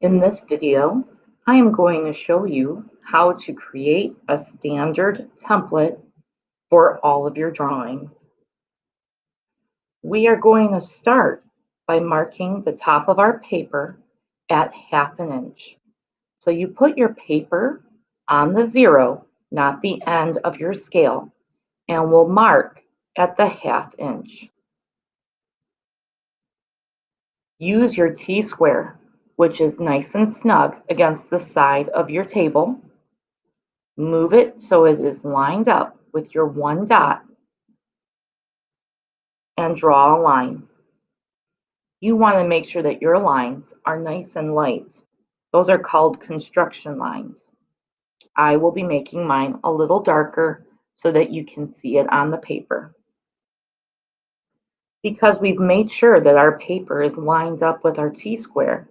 In this video, I am going to show you how to create a standard template for all of your drawings. We are going to start by marking the top of our paper at 1/2 inch. So you put your paper on the 0, not the end of your scale, and we'll mark at the 1/2 inch. Use your T-square, which is nice and snug against the side of your table. Move it so it is lined up with your one dot and draw a line. You want to make sure that your lines are nice and light. Those are called construction lines. I will be making mine a little darker so that you can see it on the paper. Because we've made sure that our paper is lined up with our T-square,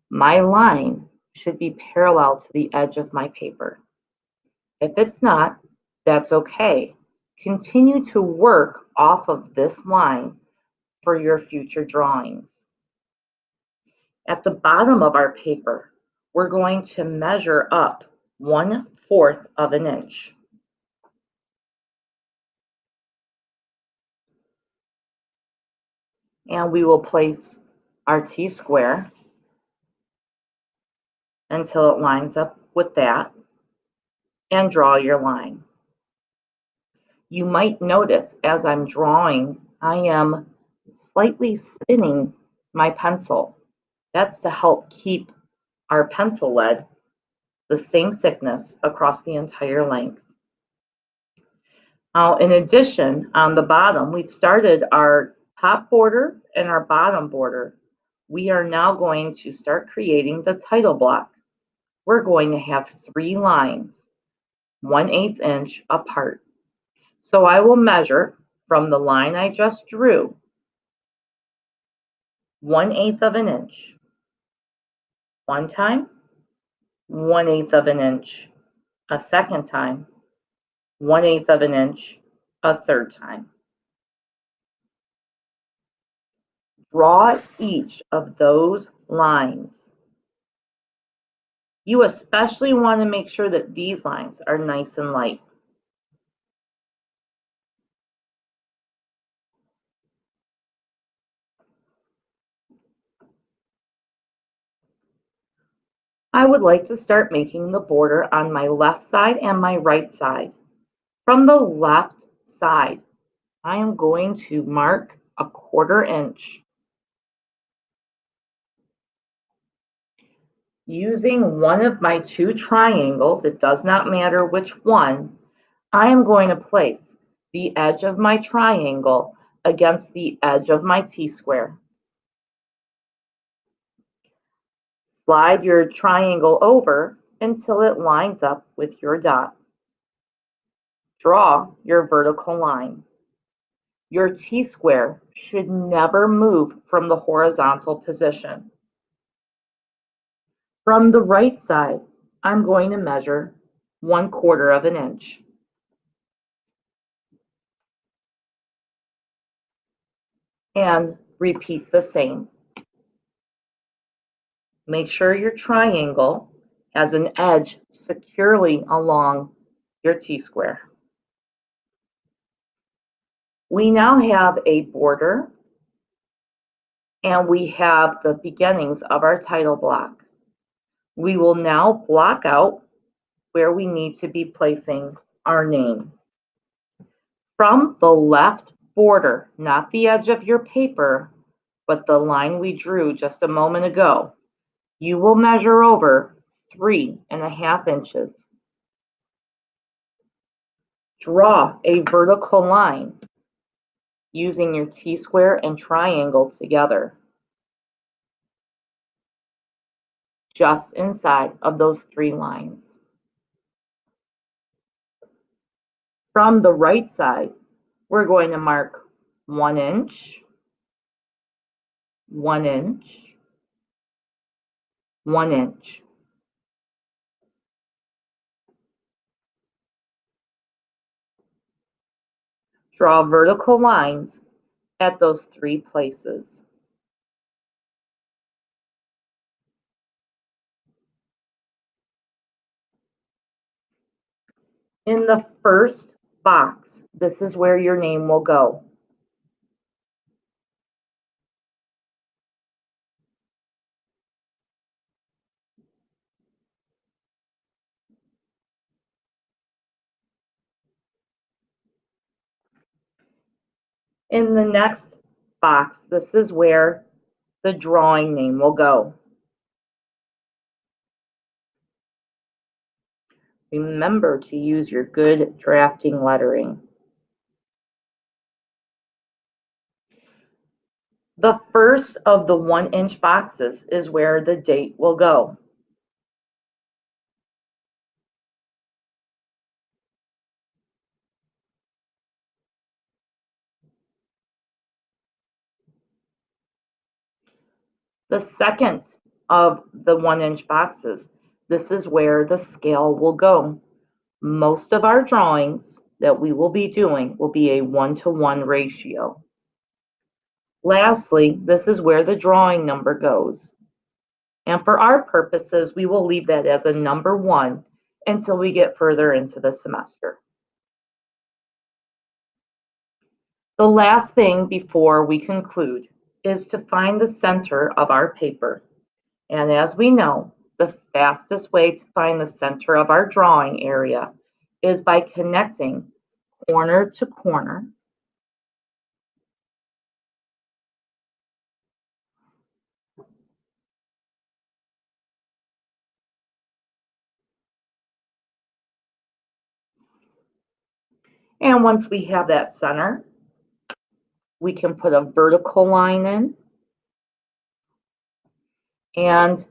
my line should be parallel to the edge of my paper. If it's not, that's okay. Continue to work off of this line for your future drawings. At the bottom of our paper, we're going to measure up 1/4 of an inch. And we will place our T-square until it lines up with that and draw your line. You might notice as I'm drawing, I am slightly spinning my pencil. That's to help keep our pencil lead the same thickness across the entire length. Now, in addition, on the bottom, we've started our top border and our bottom border. We are now going to start creating the title block. We're going to have 3 lines, 1/8 inch apart. So I will measure from the line I just drew, 1/8 of an inch. One time, 1/8 of an inch. A second time, 1/8 of an inch. A third time. Draw each of those lines. You especially want to make sure that these lines are nice and light. I would like to start making the border on my left side and my right side. From the left side, I am going to mark 1/4 inch. Using one of my 2 triangles, it does not matter which one, I am going to place the edge of my triangle against the edge of my T-square. Slide your triangle over until it lines up with your dot. Draw your vertical line. Your T-square should never move from the horizontal position. From the right side, I'm going to measure 1/4 of an inch. And repeat the same. Make sure your triangle has an edge securely along your T-square. We now have a border and we have the beginnings of our title block. We will now block out where we need to be placing our name. From the left border, not the edge of your paper, but the line we drew just a moment ago, you will measure over 3.5 inches. Draw a vertical line using your T-square and triangle together, just inside of those 3 lines. From the right side, we're going to mark 1 inch, 1 inch, 1 inch. Draw vertical lines at those 3 places. In the first box, this is where your name will go. In the next box, this is where the drawing name will go. Remember to use your good drafting lettering. The first of the 1-inch boxes is where the date will go. The second of the 1-inch boxes, this is where the scale will go. Most of our drawings that we will be doing will be a 1-to-1 ratio. Lastly, this is where the drawing number goes. And for our purposes, we will leave that as a number 1 until we get further into the semester. The last thing before we conclude is to find the center of our paper. And as we know, the fastest way to find the center of our drawing area is by connecting corner to corner. And once we have that center, we can put a vertical line in and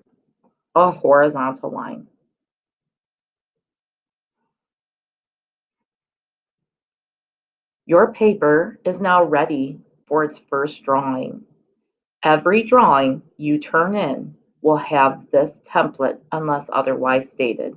a horizontal line. Your paper is now ready for its first drawing. Every drawing you turn in will have this template unless otherwise stated.